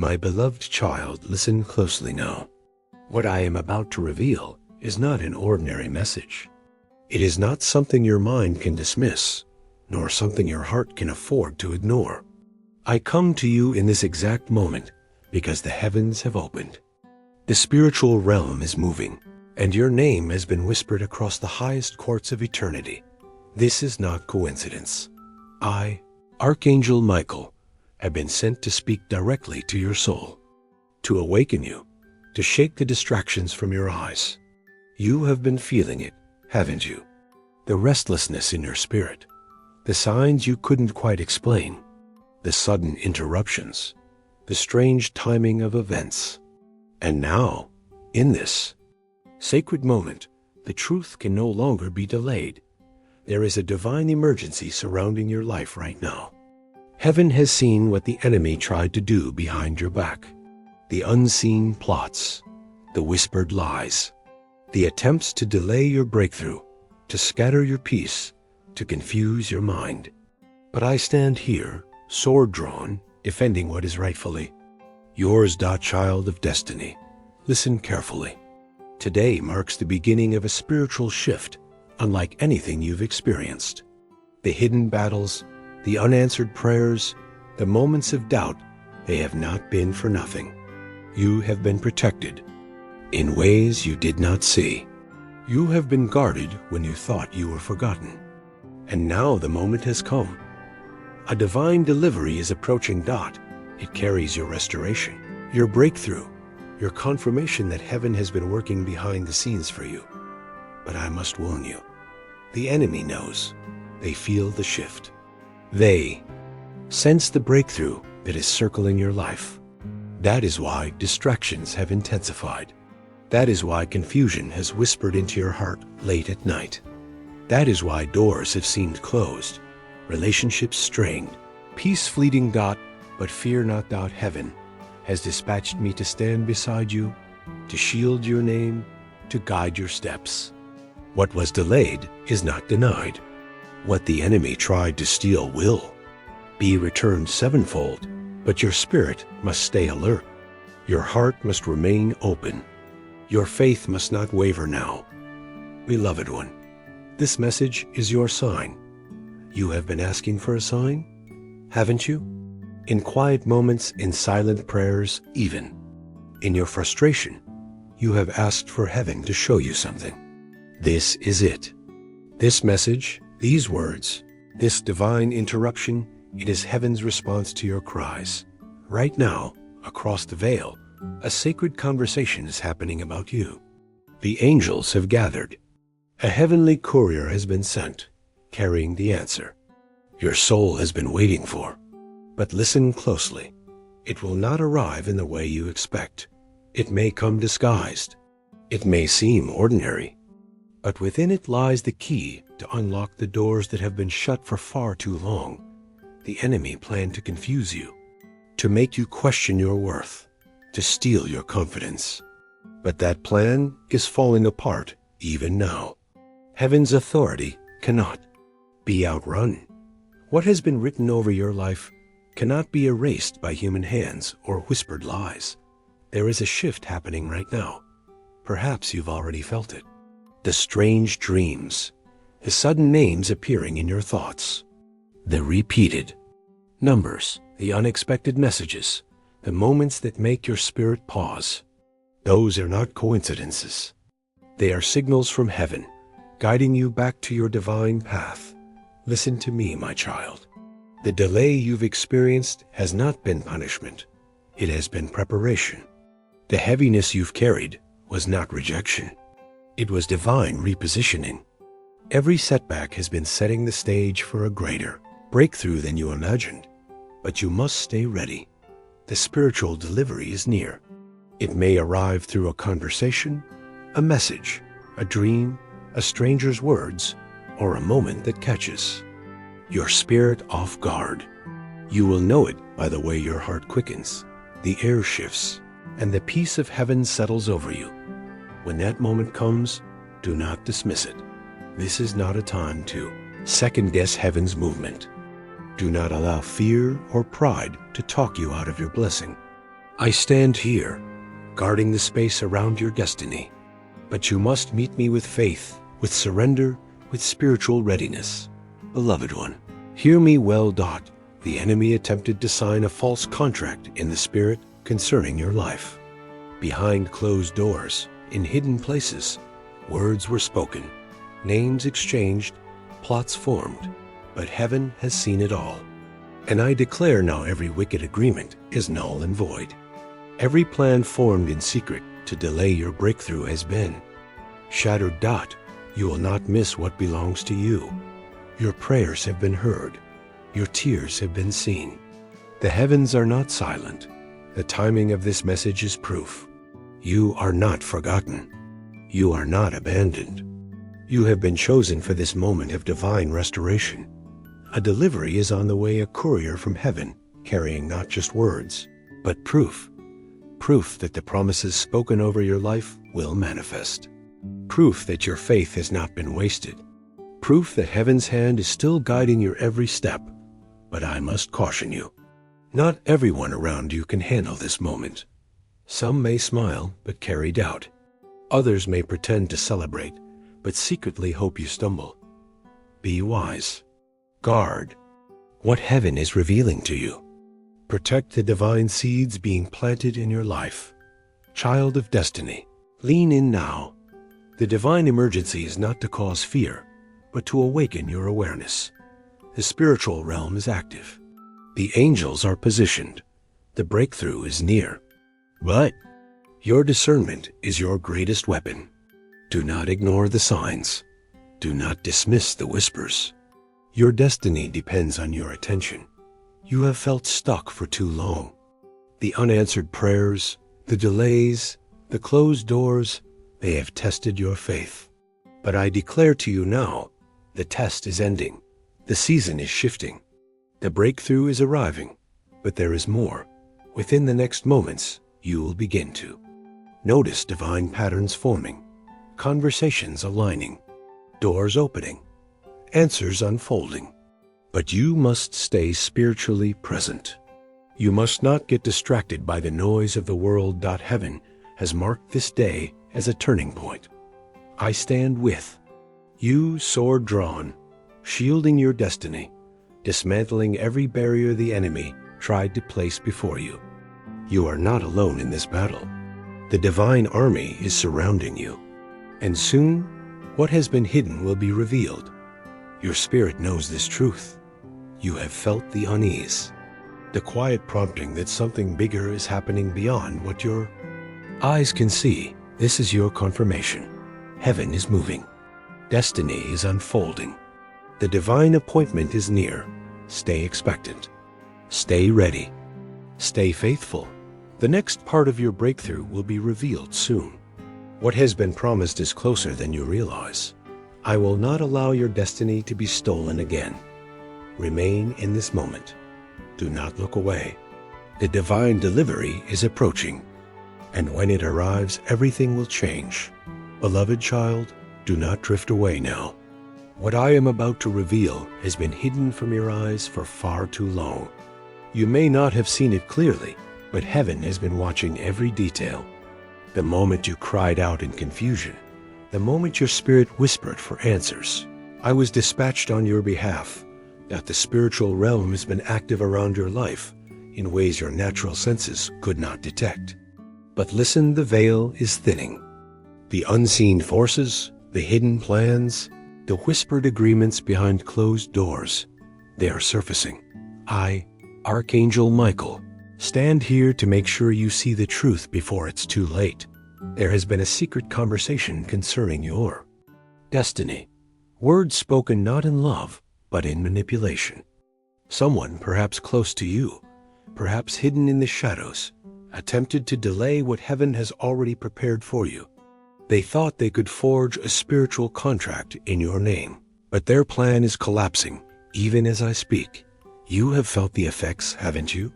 My beloved child, listen closely now. What I am about to reveal is not an ordinary message. It is not something your mind can dismiss, nor something your heart can afford to ignore. I come to you in this exact moment because the heavens have opened. The spiritual realm is moving, and your name has been whispered across the highest courts of eternity. This is not coincidence. I, Archangel Michael, have been sent to speak directly to your soul, to awaken you, to shake the distractions from your eyes. You have been feeling it, haven't you? The restlessness in your spirit, the signs you couldn't quite explain, the sudden interruptions, the strange timing of events. And now, in this sacred moment, the truth can no longer be delayed. There is a divine emergency surrounding your life right now. Heaven has seen what the enemy tried to do behind your back. The unseen plots, the whispered lies, the attempts to delay your breakthrough, to scatter your peace, to confuse your mind. But I stand here, sword drawn, defending what is rightfully yours, child of destiny. Listen carefully. Today marks the beginning of a spiritual shift unlike anything you've experienced. The hidden battles, the unanswered prayers, the moments of doubt, they have not been for nothing. You have been protected in ways you did not see. You have been guarded when you thought you were forgotten. And now the moment has come. A divine delivery is approaching. It carries your restoration, your breakthrough, your confirmation that heaven has been working behind the scenes for you. But I must warn you, the enemy knows. They feel the shift. They sense the breakthrough that is circling your life. That is why distractions have intensified. That is why confusion has whispered into your heart late at night. That is why doors have seemed closed, relationships strained, peace fleeting. But fear not. Heaven has dispatched me to stand beside you, to shield your name, to guide your steps. What was delayed is not denied. What the enemy tried to steal will be returned sevenfold, but your spirit must stay alert. Your heart must remain open. Your faith must not waver now. Beloved one, this message is your sign. You have been asking for a sign, haven't you? In quiet moments, in silent prayers, even in your frustration, you have asked for heaven to show you something. This is it. This message, these words, this divine interruption, it is heaven's response to your cries. Right now, across the veil, a sacred conversation is happening about you. The angels have gathered. A heavenly courier has been sent, carrying the answer your soul has been waiting for. But listen closely. It will not arrive in the way you expect. It may come disguised. It may seem ordinary. But within it lies the key to unlock the doors that have been shut for far too long. The enemy planned to confuse you, to make you question your worth, to steal your confidence. But that plan is falling apart even now. Heaven's authority cannot be outrun. What has been written over your life cannot be erased by human hands or whispered lies. There is a shift happening right now. Perhaps you've already felt it. The strange dreams, the sudden names appearing in your thoughts, the repeated numbers, the unexpected messages, the moments that make your spirit pause. Those are not coincidences. They are signals from heaven, guiding you back to your divine path. Listen to me, my child. The delay you've experienced has not been punishment. It has been preparation. The heaviness you've carried was not rejection. It was divine repositioning. Every setback has been setting the stage for a greater breakthrough than you imagined. But you must stay ready. The spiritual delivery is near. It may arrive through a conversation, a message, a dream, a stranger's words, or a moment that catches your spirit off guard. You will know it by the way your heart quickens, the air shifts, and the peace of heaven settles over you. When that moment comes, do not dismiss it. This is not a time to second-guess heaven's movement. Do not allow fear or pride to talk you out of your blessing. I stand here, guarding the space around your destiny. But you must meet me with faith, with surrender, with spiritual readiness. Beloved one, hear me well. The enemy attempted to sign a false contract in the spirit concerning your life. Behind closed doors, in hidden places, words were spoken, names exchanged, plots formed, but heaven has seen it all. And I declare now every wicked agreement is null and void. Every plan formed in secret to delay your breakthrough has been shattered. You will not miss what belongs to you. Your prayers have been heard. Your tears have been seen. The heavens are not silent. The timing of this message is proof. You are not forgotten. You are not abandoned. You have been chosen for this moment of divine restoration. A delivery is on the way, a courier from heaven, carrying not just words, but proof. Proof that the promises spoken over your life will manifest. Proof that your faith has not been wasted. Proof that heaven's hand is still guiding your every step. But I must caution you. Not everyone around you can handle this moment. Some may smile, but carry doubt. Others may pretend to celebrate, but secretly hope you stumble. Be wise. Guard what heaven is revealing to you. Protect the divine seeds being planted in your life. Child of destiny, lean in now. The divine emergency is not to cause fear, but to awaken your awareness. The spiritual realm is active. The angels are positioned. The breakthrough is near. But your discernment is your greatest weapon. Do not ignore the signs. Do not dismiss the whispers. Your destiny depends on your attention. You have felt stuck for too long. The unanswered prayers, the delays, the closed doors, they have tested your faith. But I declare to you now, the test is ending. The season is shifting. The breakthrough is arriving, but there is more. Within the next moments, you will begin to notice divine patterns forming, conversations aligning, doors opening, answers unfolding. But you must stay spiritually present. You must not get distracted by the noise of the world. Heaven has marked this day as a turning point. I stand with you, sword drawn, shielding your destiny, dismantling every barrier the enemy tried to place before you. You are not alone in this battle. The divine army is surrounding you. And soon, what has been hidden will be revealed. Your spirit knows this truth. You have felt the unease, the quiet prompting that something bigger is happening beyond what your eyes can see. This is your confirmation. Heaven is moving. Destiny is unfolding. The divine appointment is near. Stay expectant. Stay ready. Stay faithful. The next part of your breakthrough will be revealed soon. What has been promised is closer than you realize. I will not allow your destiny to be stolen again. Remain in this moment. Do not look away. The divine delivery is approaching, and when it arrives, everything will change. Beloved child, do not drift away now. What I am about to reveal has been hidden from your eyes for far too long. You may not have seen it clearly, but heaven has been watching every detail. The moment you cried out in confusion, the moment your spirit whispered for answers, I was dispatched on your behalf. That the spiritual realm has been active around your life in ways your natural senses could not detect. But listen, the veil is thinning. The unseen forces, the hidden plans, the whispered agreements behind closed doors, they are surfacing. I, Archangel Michael, stand here to make sure you see the truth before it's too late. There has been a secret conversation concerning your destiny. Words spoken not in love, but in manipulation. Someone, perhaps close to you, perhaps hidden in the shadows, attempted to delay what heaven has already prepared for you. They thought they could forge a spiritual contract in your name, but their plan is collapsing, even as I speak. You have felt the effects, haven't you?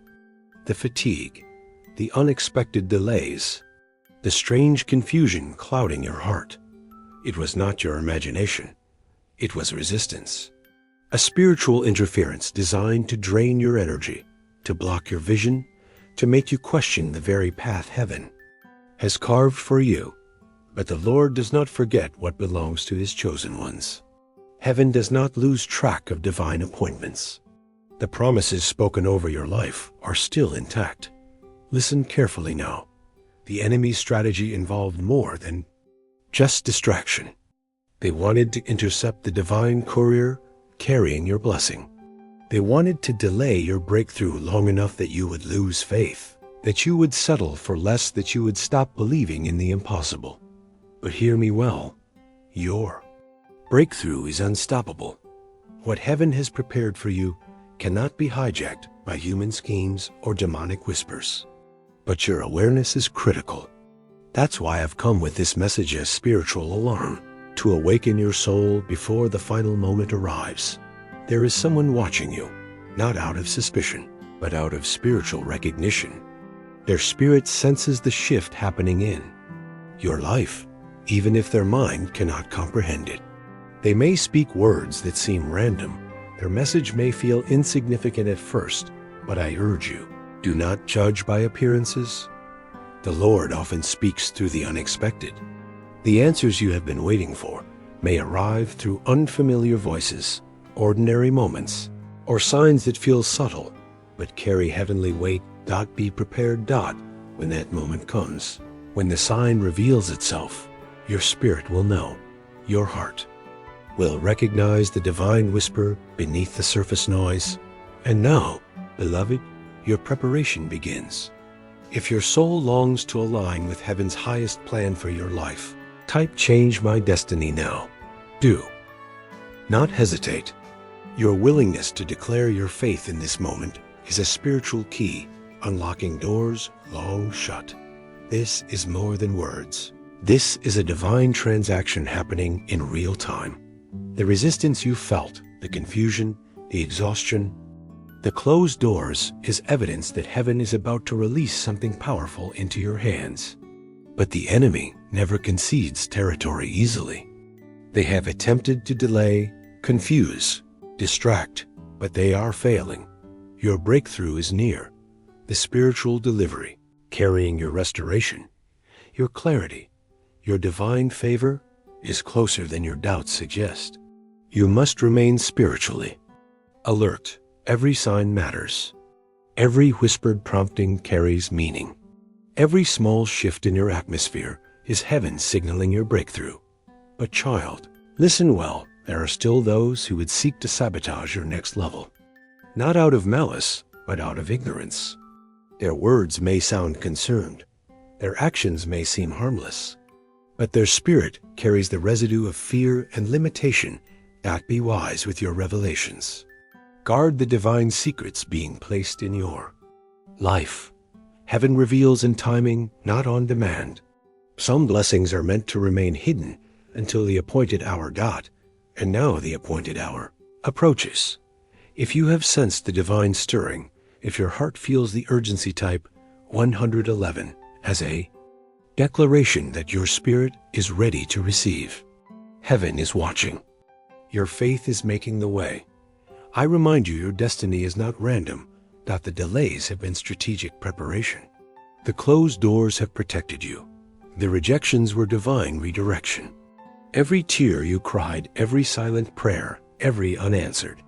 The fatigue, the unexpected delays, the strange confusion clouding your heart. It was not your imagination. It was resistance. A spiritual interference designed to drain your energy, to block your vision, to make you question the very path heaven has carved for you. But the Lord does not forget what belongs to his chosen ones. Heaven does not lose track of divine appointments. The promises spoken over your life are still intact. Listen carefully now. The enemy's strategy involved more than just distraction. They wanted to intercept the divine courier carrying your blessing. They wanted to delay your breakthrough long enough that you would lose faith, that you would settle for less, that you would stop believing in the impossible. But hear me well, your breakthrough is unstoppable. What heaven has prepared for you cannot be hijacked by human schemes or demonic whispers. But your awareness is critical. That's why I've come with this message as spiritual alarm, to awaken your soul before the final moment arrives. There is someone watching you, not out of suspicion, but out of spiritual recognition. Their spirit senses the shift happening in your life, even if their mind cannot comprehend it. They may speak words that seem random. Their message may feel insignificant at first, but I urge you, do not judge by appearances. The Lord often speaks through the unexpected. The answers you have been waiting for may arrive through unfamiliar voices, ordinary moments, or signs that feel subtle, but carry heavenly weight. Be prepared. When that moment comes, when the sign reveals itself, your spirit will know, your heart will recognize the divine whisper beneath the surface noise. And now, beloved, your preparation begins. If your soul longs to align with heaven's highest plan for your life, type "Change my destiny" now. Do not hesitate. Your willingness to declare your faith in this moment is a spiritual key, unlocking doors long shut. This is more than words. This is a divine transaction happening in real time. The resistance you felt, the confusion, the exhaustion, the closed doors is evidence that heaven is about to release something powerful into your hands. But the enemy never concedes territory easily. They have attempted to delay, confuse, distract, but they are failing. Your breakthrough is near. The spiritual delivery, carrying your restoration, your clarity, your divine favor, is closer than your doubts suggest. You must remain spiritually alert. Every sign matters. Every whispered prompting carries meaning. Every small shift in your atmosphere is heaven signaling your breakthrough. But child, listen well. There are still those who would seek to sabotage your next level. Not out of malice, but out of ignorance. Their words may sound concerned. Their actions may seem harmless. But their spirit carries the residue of fear and limitation. Be wise with your revelations. Guard the divine secrets being placed in your life. Heaven reveals in timing, not on demand. Some blessings are meant to remain hidden until the appointed hour. And now the appointed hour approaches. If you have sensed the divine stirring, if your heart feels the urgency, type 111 as a declaration that your spirit is ready to receive. Heaven is watching. Your faith is making the way. I remind you, your destiny is not random. The delays have been strategic preparation. The closed doors have protected you. The rejections were divine redirection. Every tear you cried, every silent prayer, every unanswered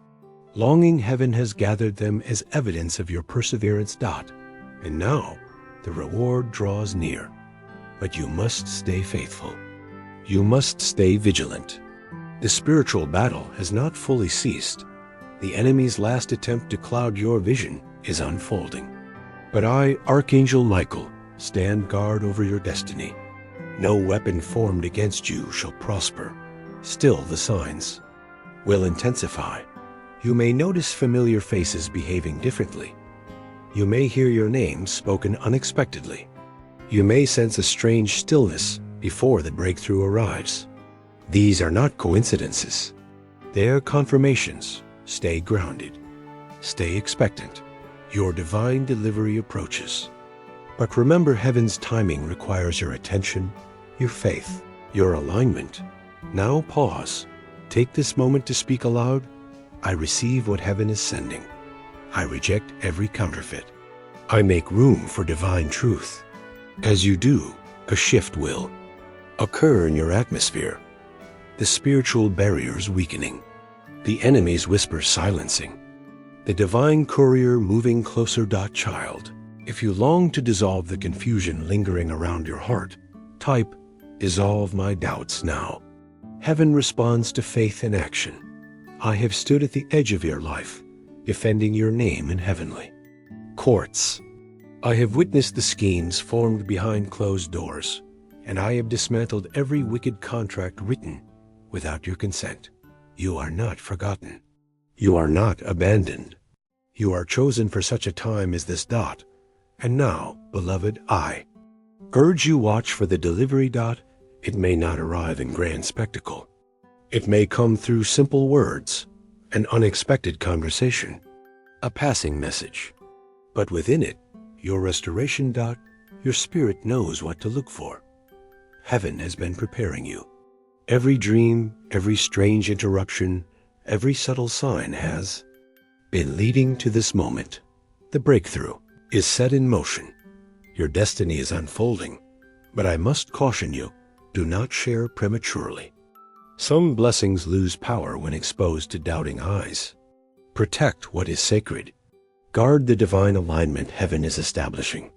longing, heaven has gathered them as evidence of your perseverance. And now the reward draws near. But you must stay faithful. You must stay vigilant. The spiritual battle has not fully ceased. The enemy's last attempt to cloud your vision is unfolding. But I, Archangel Michael, stand guard over your destiny. No weapon formed against you shall prosper. Still, the signs will intensify. You may notice familiar faces behaving differently. You may hear your name spoken unexpectedly. You may sense a strange stillness before the breakthrough arrives. These are not coincidences. They are confirmations. Stay grounded. Stay expectant. Your divine delivery approaches. But remember, heaven's timing requires your attention, your faith, your alignment. Now pause. Take this moment to speak aloud. I receive what heaven is sending. I reject every counterfeit. I make room for divine truth. As you do, a shift will occur in your atmosphere, the spiritual barriers weakening, the enemy's whispers silencing, the divine courier moving closer. Child, if you long to dissolve the confusion lingering around your heart, type, "Dissolve my doubts now." Heaven responds to faith in action. I have stood at the edge of your life, defending your name in heavenly courts. I have witnessed the schemes formed behind closed doors, and I have dismantled every wicked contract written without your consent. You are not forgotten. You are not abandoned. You are chosen for such a time as this. And now, beloved, I urge you watch for the delivery. It may not arrive in grand spectacle. It may come through simple words, an unexpected conversation, a passing message. But within it, your restoration. Your spirit knows what to look for. Heaven has been preparing you. Every dream, every strange interruption, every subtle sign has been leading to this moment. The breakthrough is set in motion. Your destiny is unfolding, but I must caution you, do not share prematurely. Some blessings lose power when exposed to doubting eyes. Protect what is sacred. Guard the divine alignment heaven is establishing.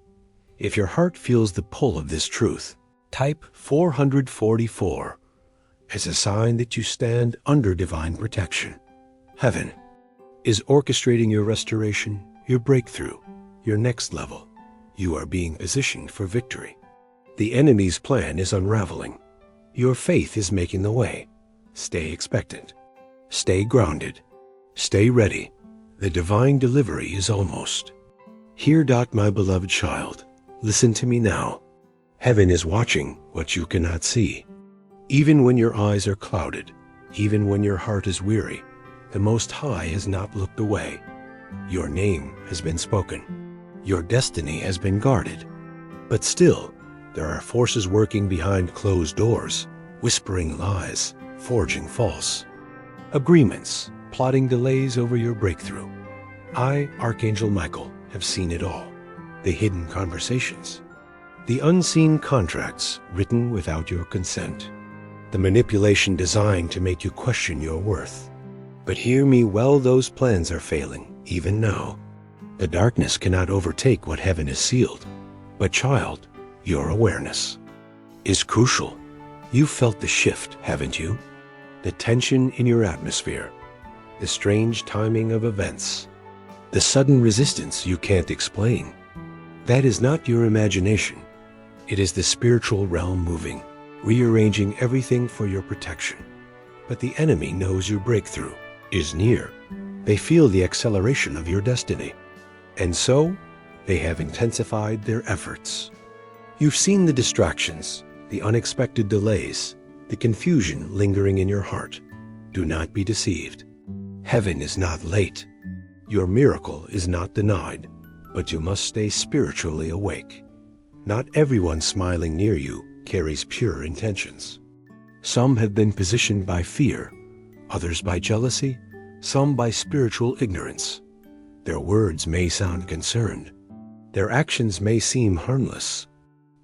If your heart feels the pull of this truth, type 444 as a sign that you stand under divine protection. Heaven is orchestrating your restoration, your breakthrough, your next level. You are being positioned for victory. The enemy's plan is unraveling. Your faith is making the way. Stay expectant. Stay grounded. Stay ready. The divine delivery is almost here. My beloved child, listen to me now. Heaven is watching what you cannot see. Even when your eyes are clouded, even when your heart is weary, the Most High has not looked away. Your name has been spoken. Your destiny has been guarded. But still, there are forces working behind closed doors, whispering lies, forging false agreements, plotting delays over your breakthrough. I, Archangel Michael, have seen it all. The hidden conversations, the unseen contracts written without your consent, the manipulation designed to make you question your worth. But hear me well, those plans are failing, even now. The darkness cannot overtake what heaven has sealed. But child, your awareness is crucial. You've felt the shift, haven't you? The tension in your atmosphere, the strange timing of events, the sudden resistance you can't explain. That is not your imagination. It is the spiritual realm moving, rearranging everything for your protection. But the enemy knows your breakthrough is near. They feel the acceleration of your destiny. And so, they have intensified their efforts. You've seen the distractions, the unexpected delays, the confusion lingering in your heart. Do not be deceived. Heaven is not late. Your miracle is not denied, but you must stay spiritually awake. Not everyone smiling near you carries pure intentions. Some have been positioned by fear, others by jealousy, some by spiritual ignorance. Their words may sound concerned. Their actions may seem harmless,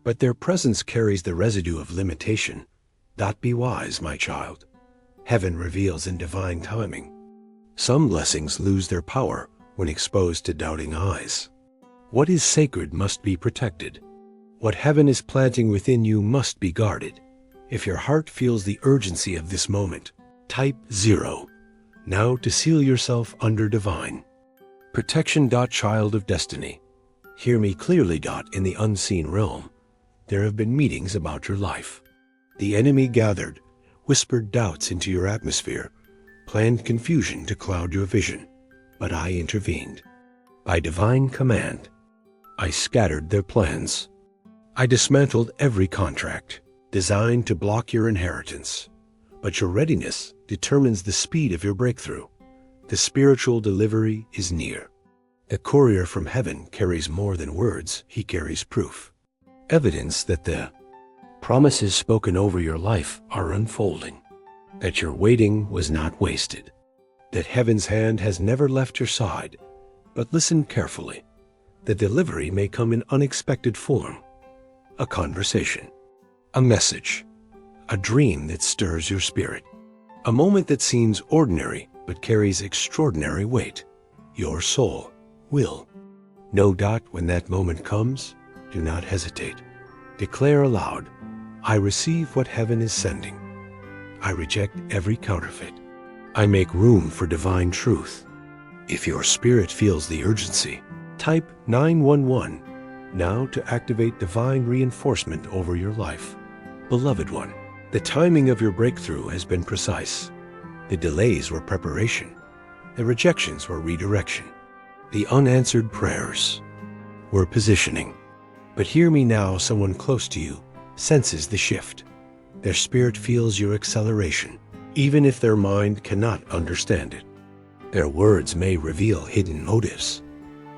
but their presence carries the residue of limitation. Be wise, my child. Heaven reveals in divine timing. Some blessings lose their power when exposed to doubting eyes. What is sacred must be protected. What heaven is planting within you must be guarded. If your heart feels the urgency of this moment, type 0 now to seal yourself under divine protection. Child of destiny, hear me clearly. In the unseen realm, there have been meetings about your life. The enemy gathered, whispered doubts into your atmosphere, planned confusion to cloud your vision. But I intervened. By divine command, I scattered their plans. I dismantled every contract designed to block your inheritance. But your readiness determines the speed of your breakthrough. The spiritual delivery is near. The courier from heaven carries more than words, he carries proof. Evidence that the promises spoken over your life are unfolding. That your waiting was not wasted. That heaven's hand has never left your side. But listen carefully. The delivery may come in unexpected form. A conversation, a message, a dream that stirs your spirit, a moment that seems ordinary but carries extraordinary weight. Your soul will. No doubt when that moment comes, do not hesitate. Declare aloud, I receive what heaven is sending. I reject every counterfeit. I make room for divine truth. If your spirit feels the urgency, type 911 now to activate divine reinforcement over your life. Beloved one, the timing of your breakthrough has been precise. The delays were preparation. The rejections were redirection. The unanswered prayers were positioning. But hear me now, someone close to you senses the shift. Their spirit feels your acceleration, even if their mind cannot understand it. Their words may reveal hidden motives.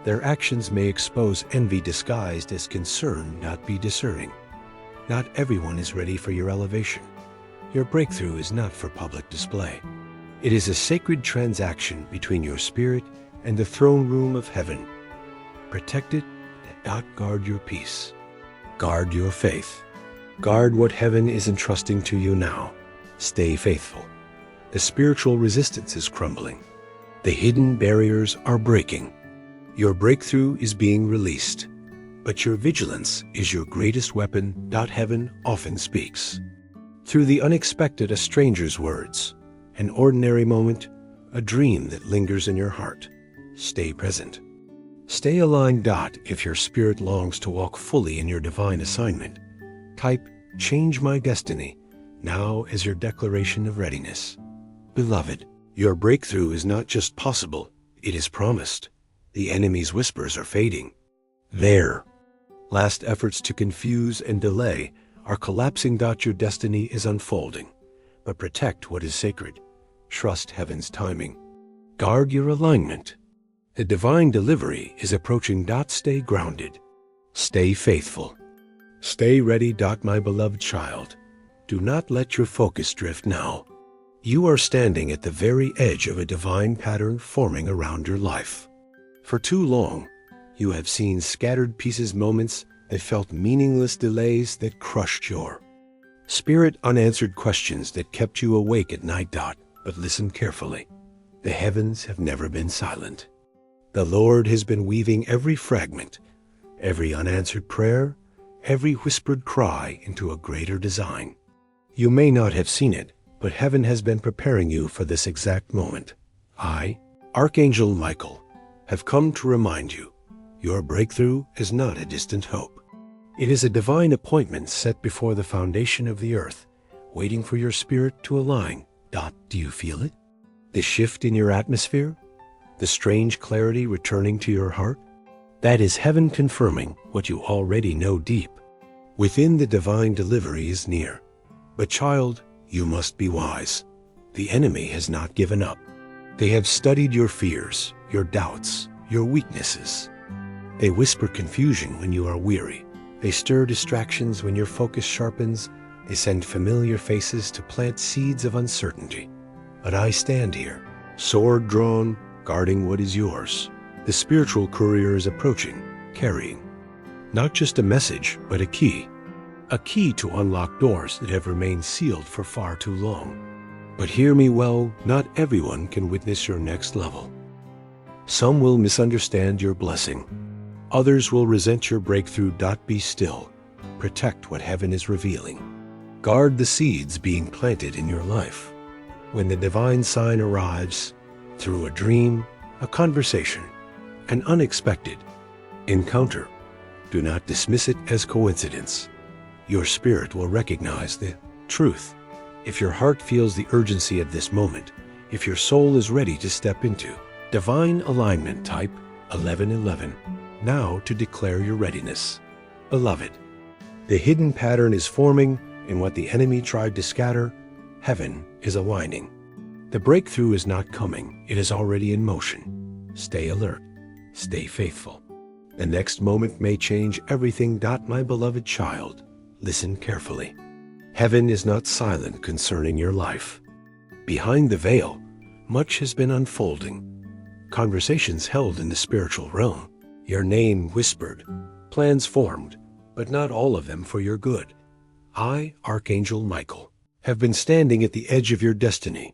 Their actions may expose envy disguised as concern, not be discerning. Not everyone is ready for your elevation. Your breakthrough is not for public display. It is a sacred transaction between your spirit and the throne room of heaven. Protect it, guard your peace. Guard your faith. Guard what heaven is entrusting to you now. Stay faithful. The spiritual resistance is crumbling. The hidden barriers are breaking. Your breakthrough is being released, but your vigilance is your greatest weapon. Heaven often speaks. Through the unexpected, a stranger's words, an ordinary moment, a dream that lingers in your heart. Stay present. Stay aligned. If your spirit longs to walk fully in your divine assignment, type change my destiny now as your declaration of readiness. Beloved, your breakthrough is not just possible, it is promised. The enemy's whispers are fading. Their last efforts to confuse and delay are collapsing. Your destiny is unfolding, but protect what is sacred. Trust heaven's timing. Guard your alignment. The divine delivery is approaching. Stay grounded. Stay faithful. Stay ready. My beloved child, do not let your focus drift now. You are standing at the very edge of a divine pattern forming around your life. For too long, you have seen scattered pieces, moments that felt meaningless, delays that crushed your spirit, unanswered questions that kept you awake at night. But listen carefully. The heavens have never been silent. The Lord has been weaving every fragment, every unanswered prayer, every whispered cry into a greater design. You may not have seen it, but heaven has been preparing you for this exact moment. I, Archangel Michael, have come to remind you, your breakthrough is not a distant hope. It is a divine appointment set before the foundation of the earth, waiting for your spirit to align. Do you feel it? The shift in your atmosphere? The strange clarity returning to your heart? That is heaven confirming what you already know deep. Within, the divine delivery is near. But child, you must be wise. The enemy has not given up. They have studied your fears, your doubts, your weaknesses. They whisper confusion when you are weary. They stir distractions when your focus sharpens. They send familiar faces to plant seeds of uncertainty. But I stand here, sword drawn, guarding what is yours. The spiritual courier is approaching, carrying not just a message, but a key to unlock doors that have remained sealed for far too long. But hear me well, not everyone can witness your next level. Some will misunderstand your blessing. Others will resent your breakthrough. Be still. Protect what heaven is revealing. Guard the seeds being planted in your life. When the divine sign arrives, through a dream, a conversation, an unexpected encounter, do not dismiss it as coincidence. Your spirit will recognize the truth. If your heart feels the urgency of this moment, if your soul is ready to step into divine alignment, type 1111 now to declare your readiness. Beloved, the hidden pattern is forming, and what the enemy tried to scatter, heaven is aligning. The breakthrough is not coming, it is already in motion. Stay alert, stay faithful. The next moment may change everything. My beloved child, listen carefully. Heaven is not silent concerning your life. Behind the veil, much has been unfolding. Conversations held in the spiritual realm, Your name whispered, plans formed, but not all of them for your good. I, Archangel Michael, have been standing at the edge of your destiny,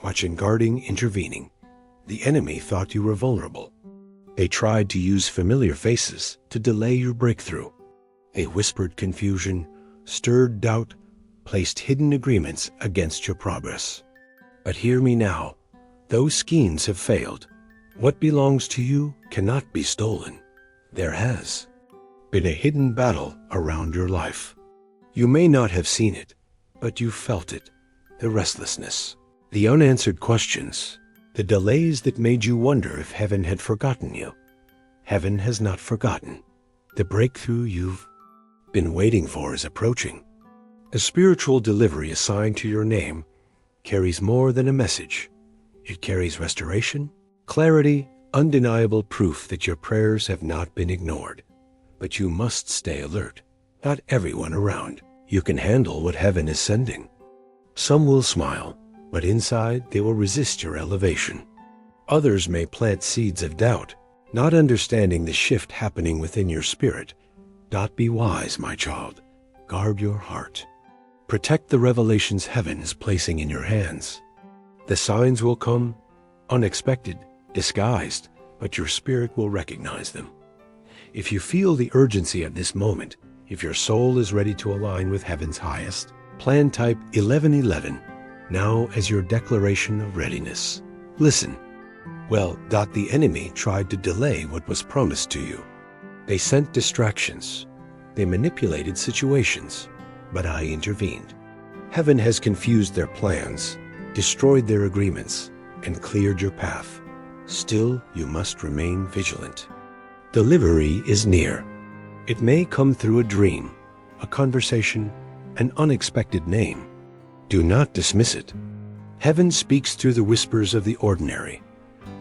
watching, guarding, intervening. The enemy thought you were vulnerable. They tried to use familiar faces to delay your breakthrough. They whispered confusion, stirred doubt, placed hidden agreements against your progress. But hear me now. Those schemes have failed. What belongs to you cannot be stolen. There has been a hidden battle around your life. You may not have seen it, but you felt it. The restlessness, the unanswered questions, the delays that made you wonder if heaven had forgotten you. Heaven has not forgotten. The breakthrough you've been waiting for is approaching. A spiritual delivery assigned to your name carries more than a message. It carries restoration, clarity, undeniable proof that your prayers have not been ignored. But you must stay alert. Not everyone around you can handle what heaven is sending. Some will smile, but inside they will resist your elevation. Others may plant seeds of doubt, not understanding the shift happening within your spirit. Be wise, my child. Guard your heart. Protect the revelations heaven is placing in your hands. The signs will come, unexpected, disguised, but your spirit will recognize them. If you feel the urgency of this moment, if your soul is ready to align with heaven's highest, plan type 1111 now as your declaration of readiness. Listen. Well, the enemy tried to delay what was promised to you. They sent distractions. They manipulated situations, but I intervened. Heaven has confused their plans, destroyed their agreements, and cleared your path. Still, you must remain vigilant. Delivery is near. It may come through a dream, a conversation, an unexpected name. Do not dismiss it. Heaven speaks through the whispers of the ordinary.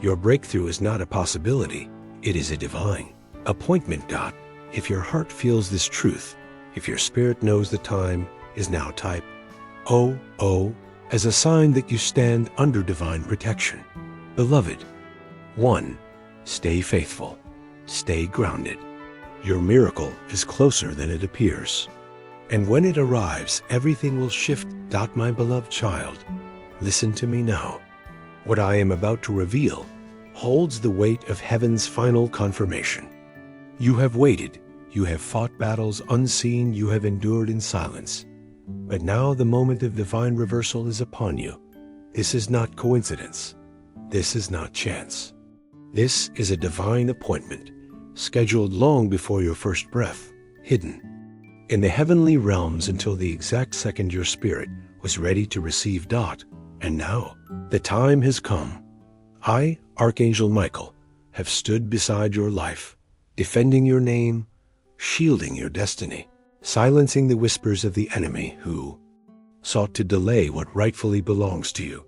Your breakthrough is not a possibility. It is a divine appointment. If your heart feels this truth, if your spirit knows the time is now, type O as a sign that you stand under divine protection. Beloved, 1. Stay faithful. Stay grounded. Your miracle is closer than it appears. And when it arrives, everything will shift. My beloved child, listen to me now. What I am about to reveal holds the weight of heaven's final confirmation. You have waited. You have fought battles unseen. You have endured in silence. But now the moment of divine reversal is upon you. This is not coincidence. This is not chance. This is a divine appointment, scheduled long before your first breath, hidden in the heavenly realms until the exact second your spirit was ready to receive. And now, the time has come. I, Archangel Michael, have stood beside your life, defending your name, shielding your destiny, silencing the whispers of the enemy who sought to delay what rightfully belongs to you.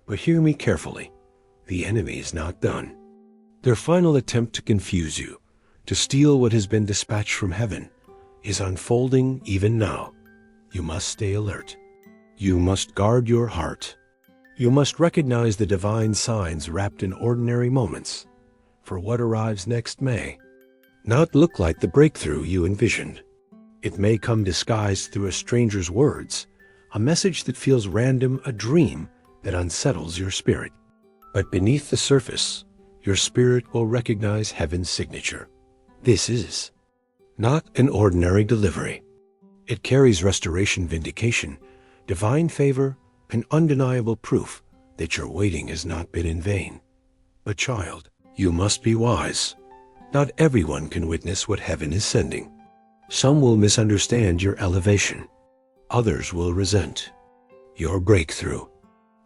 But hear me carefully. The enemy is not done. Their final attempt to confuse you, to steal what has been dispatched from heaven, is unfolding even now. You must stay alert. You must guard your heart. You must recognize the divine signs wrapped in ordinary moments, for what arrives next may not look like the breakthrough you envisioned. It may come disguised through a stranger's words, a message that feels random, a dream that unsettles your spirit. But beneath the surface, your spirit will recognize heaven's signature. This is not an ordinary delivery. It carries restoration, vindication, divine favor, and undeniable proof that your waiting has not been in vain. But child, you must be wise. Not everyone can witness what heaven is sending. Some will misunderstand your elevation. Others will resent your breakthrough.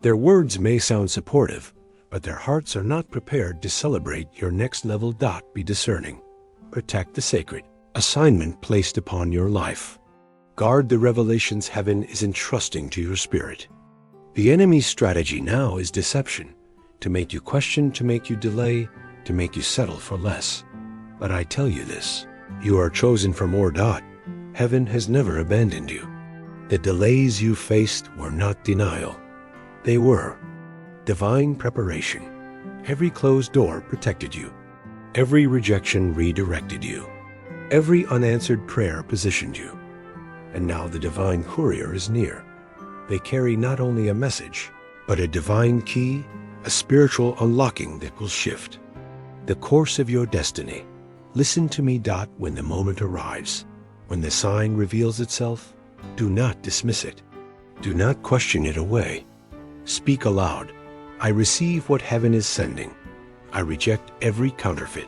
Their words may sound supportive, but their hearts are not prepared to celebrate your next level. Be discerning. Protect the sacred assignment placed upon your life. Guard the revelations heaven is entrusting to your spirit. The enemy's strategy now is deception, to make you question, to make you delay, to make you settle for less. But I tell you this, you are chosen for more. Heaven has never abandoned you. The delays you faced were not denial. They were divine preparation. Every closed door protected you. Every rejection redirected you. Every unanswered prayer positioned you. And now the divine courier is near. They carry not only a message, but a divine key, a spiritual unlocking that will shift the course of your destiny. Listen to me. When the moment arrives, when the sign reveals itself, do not dismiss it. Do not question it away. Speak aloud. I receive what heaven is sending. I reject every counterfeit.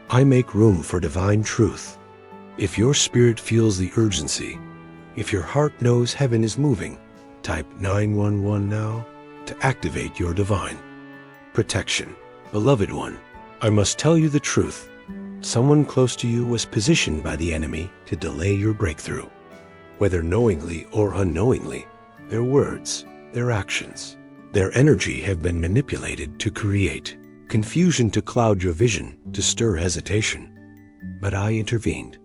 I make room for divine truth. If your spirit feels the urgency, if your heart knows heaven is moving, type 911 now to activate your divine protection. Beloved one, I must tell you the truth. Someone close to you was positioned by the enemy to delay your breakthrough. Whether knowingly or unknowingly, their words, their actions, their energy have been manipulated to create confusion, to cloud your vision, to stir hesitation. But I intervened.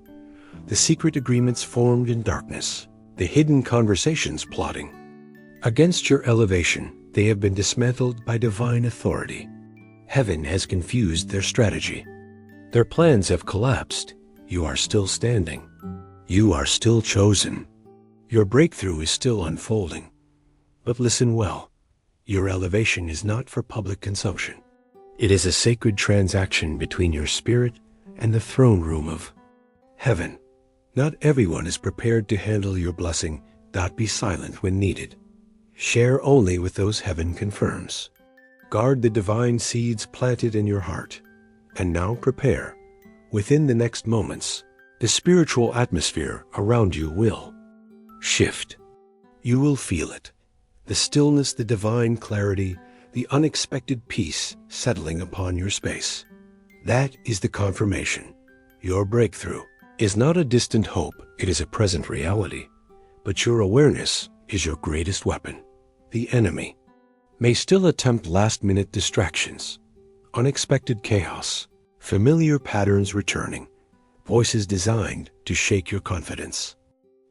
The secret agreements formed in darkness, the hidden conversations plotting against your elevation, they have been dismantled by divine authority. Heaven has confused their strategy. Their plans have collapsed. You are still standing. You are still chosen. Your breakthrough is still unfolding. But listen well. Your elevation is not for public consumption. It is a sacred transaction between your spirit and the throne room of heaven. Not everyone is prepared to handle your blessing. Be silent when needed. Share only with those heaven confirms. Guard the divine seeds planted in your heart. And now prepare. Within the next moments, the spiritual atmosphere around you will shift. You will feel it. The stillness, the divine clarity, the unexpected peace settling upon your space. That is the confirmation. Your breakthrough is not a distant hope, it is a present reality. But your awareness is your greatest weapon. The enemy may still attempt last-minute distractions, unexpected chaos, familiar patterns returning, voices designed to shake your confidence.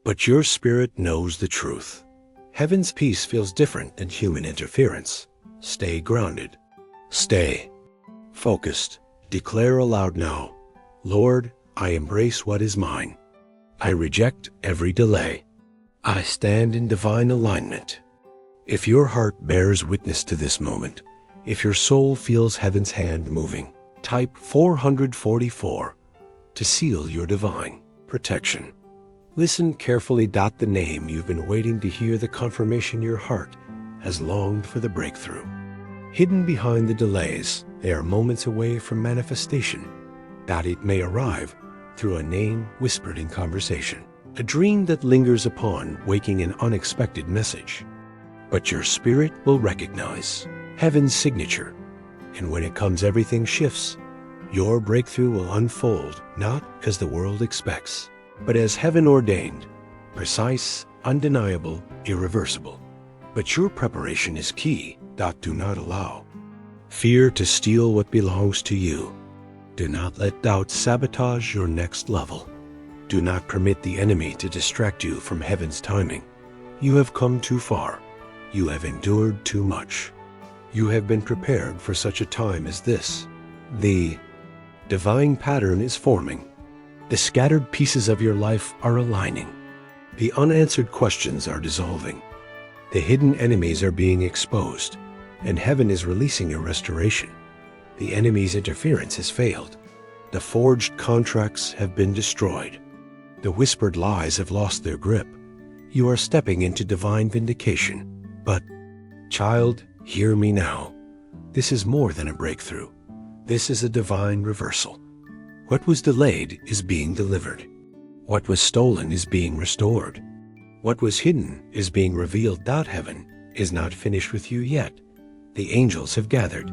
But your spirit knows the truth. Heaven's peace feels different than human interference. Stay grounded. Stay focused. Declare aloud now, Lord, I embrace what is mine. I reject every delay. I stand in divine alignment. If your heart bears witness to this moment, if your soul feels heaven's hand moving, type 444 to seal your divine protection. Listen carefully. The name you've been waiting to hear, the confirmation your heart has longed for, the breakthrough. Hidden behind the delays, they are moments away from manifestation. It may arrive through a name whispered in conversation, a dream that lingers upon waking, an unexpected message. But your spirit will recognize heaven's signature, and when it comes, everything shifts. Your breakthrough will unfold not as the world expects, but as heaven ordained, precise, undeniable, irreversible. But your preparation is key. Do not allow fear to steal what belongs to you. Do not let doubt sabotage your next level. Do not permit the enemy to distract you from heaven's timing. You have come too far. You have endured too much. You have been prepared for such a time as this. The divine pattern is forming. The scattered pieces of your life are aligning. The unanswered questions are dissolving. The hidden enemies are being exposed, and heaven is releasing a restoration. The enemy's interference has failed. The forged contracts have been destroyed. The whispered lies have lost their grip. You are stepping into divine vindication. But, child, hear me now. This is more than a breakthrough. This is a divine reversal. What was delayed is being delivered. What was stolen is being restored. What was hidden is being revealed. Heaven is not finished with you yet. The angels have gathered.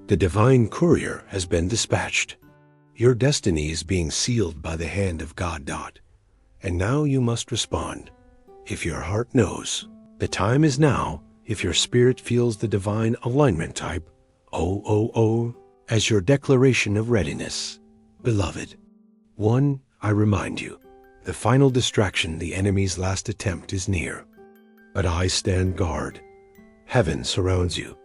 The divine courier has been dispatched. Your destiny is being sealed by the hand of God. And now you must respond. If your heart knows, the time is now. If your spirit feels the divine alignment, type O as your declaration of readiness. Beloved, one, I remind you, the final distraction, the enemy's last attempt, is near. But I stand guard. Heaven surrounds you.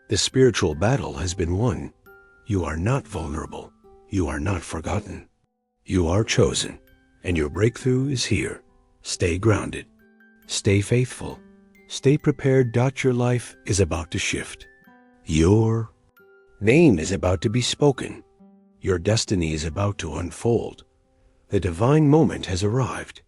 The spiritual battle has been won. You are not vulnerable. You are not forgotten. You are chosen, and your breakthrough is here. Stay grounded. Stay faithful. Stay prepared. Your life is about to shift. Your name is about to be spoken. Your destiny is about to unfold. The divine moment has arrived.